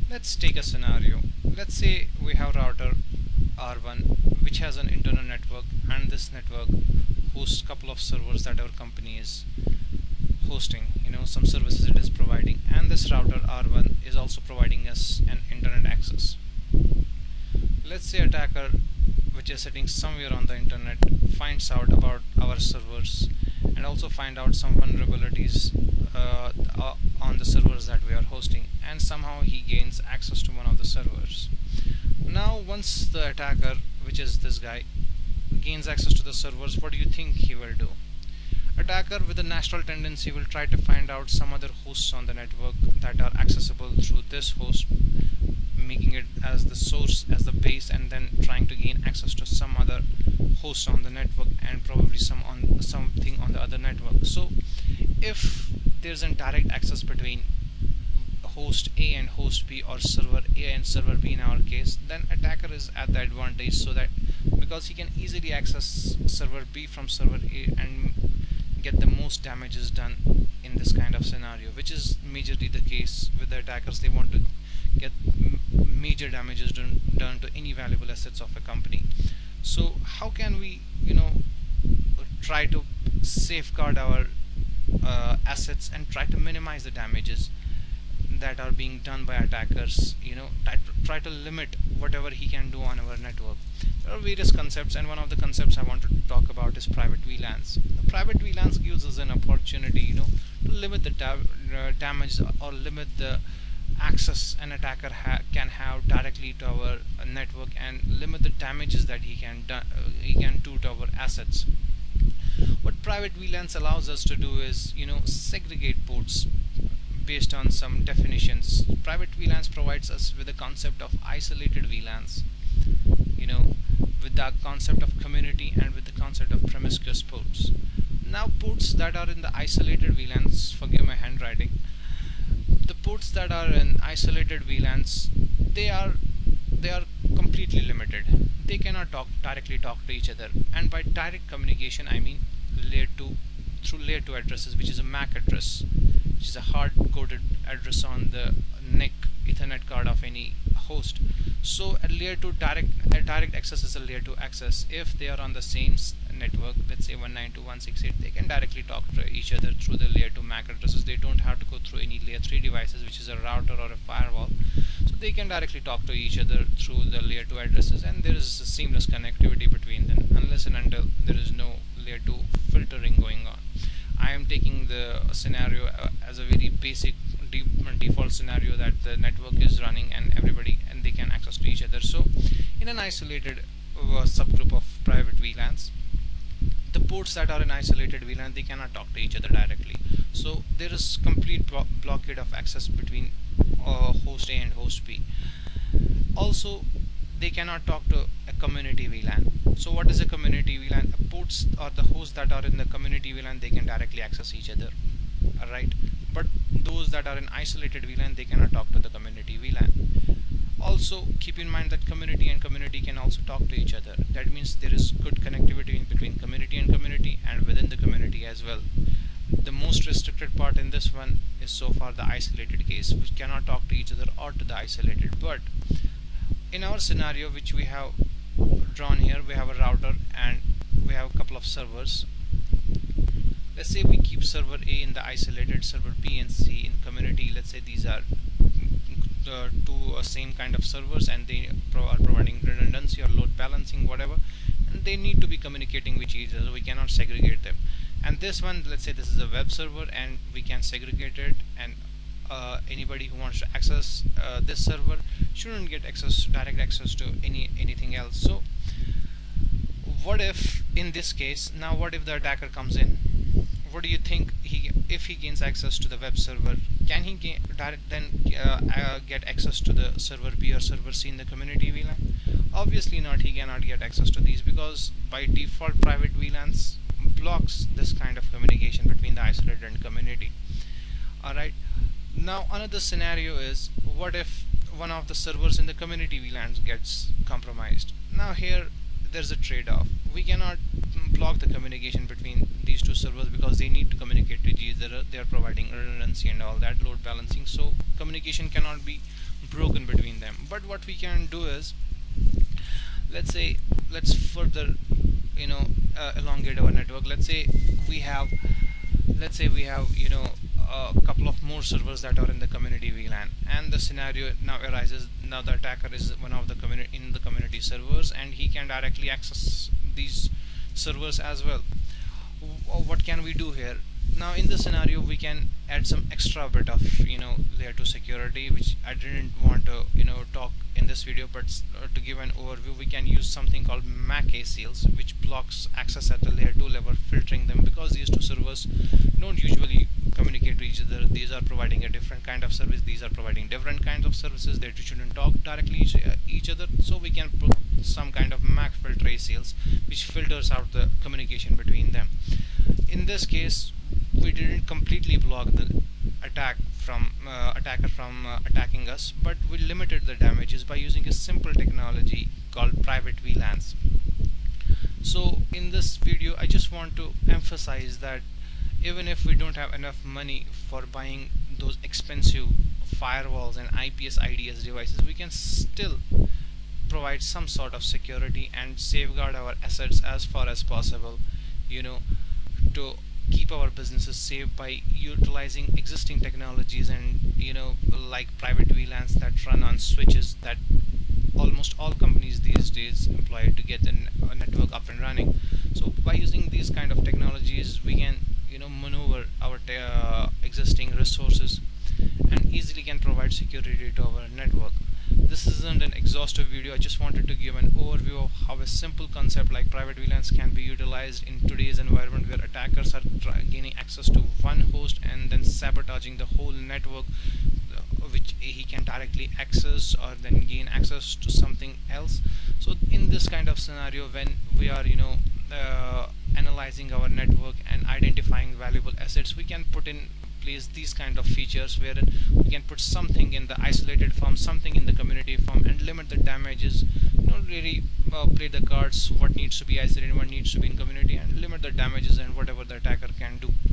Let's take a scenario. Let's say we have router R1 which has an internal network, and this network hosts a couple of servers that our company is hosting, some services it is providing, and this router R1 is also providing us an internet access. Let's say attacker which is sitting somewhere on the internet finds out about our servers and also find out some vulnerabilities on the servers that we are hosting, and somehow he gains access to one of the servers. Now once the attacker, which is this guy, gains access to the servers, what do you think he will do? Attacker with a natural tendency will try to find out some other hosts on the network that are accessible through this host, making it as the source, as the base, and then trying to gain access to some other hosts on the network and probably something on the other network. So if there's a direct access between host A and host B, or server A and server B in our case, then attacker is at the advantage, so that because he can easily access server B from server A and get the most damages done in this kind of scenario, which is majorly the case with the attackers. They want to get major damages done to any valuable assets of a company. So how can we try to safeguard our assets and try to minimize the damages that are being done by attackers, try to limit whatever he can do on our network? There are various concepts, and one of the concepts I wanted to talk about is private VLANs. The private VLANs gives us an opportunity, to limit the damage, or limit the access an attacker can have directly to our network, and limit the damages that he can do to our assets. What private VLANs allows us to do is, segregate ports based on some definitions. Private VLANs provides us with the concept of isolated VLANs, with the concept of community and with the concept of promiscuous ports. Now ports that are in the isolated VLANs, forgive my handwriting, the ports that are in isolated VLANs, they are completely limited. They cannot directly talk to each other, and by direct communication I mean through layer 2 addresses, which is a MAC address, which is a hard coded address on the NIC Ethernet card of any host. So a layer 2 direct access is a layer 2 access. If they are on the same network, let's say 192.168, they can directly talk to each other through the layer 2 MAC addresses. They don't have to go through any layer 3 devices, which is a router or a firewall. So they can directly talk to each other through the layer 2 addresses, and there is a seamless connectivity between them, unless and until there is no layer 2 filtering going on. I am taking the scenario as a very basic default scenario that the network is running and they can access to each other. So in an isolated subgroup of private VLANs, the ports that are in isolated VLAN, they cannot talk to each other directly. So there is complete blockade of access between host A and host B. Also, they cannot talk to a community VLAN. So what is a community VLAN? Ports or the hosts that are in the community VLAN, they can directly access each other, alright, but those that are in isolated VLAN, they cannot talk to the community VLAN. Also keep in mind that community and community can also talk to each other. That means there is good connectivity between community and community, and within the community as well. The most restricted part in this one is so far the isolated case, which cannot talk to each other or to the isolated. But in our scenario which we have drawn here, we have a router and we have a couple of servers. Let's say we keep server A in the isolated, server B and C in community. Let's say these are two same kind of servers, and they are providing redundancy or load balancing, whatever, and they need to be communicating with each other, so we cannot segregate them. And this one, let's say this is a web server, and we can segregate it, and anybody who wants to access this server shouldn't get direct access to anything else. So what if in this case, now what if the attacker comes in? What do you think if he gains access to the web server, can he get access to the server B or server C in the community VLAN? Obviously not. He cannot get access to these, because by default private VLANs blocks this kind of communication between the isolated and community. Alright, now another scenario is, what if one of the servers in the community VLANs gets compromised? Now here there's a trade-off. We cannot block the communication between these two servers because they need to communicate with each other. They are providing redundancy and all that, load balancing, so communication cannot be broken between them. But what we can do is, let's say, let's further you know elongate our network. Let's say we have a couple of more servers that are in the community VLAN, and the scenario now arises. Now the attacker is one of the community servers, and he can directly access these servers as well. What can we do here? Now in this scenario we can add some extra bit of layer 2 security, which I didn't want to talk in this video, but to give an overview, we can use something called MAC ACLs, which blocks access at the layer 2 level, filtering them, because these two servers don't usually communicate to each other. These are providing a different kind of service, these are providing different kinds of services. They shouldn't talk directly each other, so we can put some kind of MAC filter ACLs which filters out the communication between them. In this case, we didn't completely block the attacker from attacking us, but we limited the damages by using a simple technology called Private Vlans. So in this video I just want to emphasize that even if we don't have enough money for buying those expensive firewalls and IPS IDS devices, we can still provide some sort of security and safeguard our assets as far as possible, you know to keep our businesses safe by utilizing existing technologies, and like private VLANs that run on switches that almost all companies these days employ to get a network up and running. So by using these kind of technologies, we can maneuver our existing resources and easily can provide security to our network. This isn't an exhaustive video. I just wanted to give an overview of how a simple concept like private VLANs can be utilized in today's environment, where attackers are gaining access to one host and then sabotaging the whole network, which he can directly access or then gain access to something else. So in this kind of scenario, when we are analyzing our network and identifying valuable assets, we can put in place these kind of features wherein we can put something in the isolated form, something in the community form, and limit the damages. Really play the cards, what needs to be isolated, what needs to be in community, and limit the damages and whatever the attacker can do.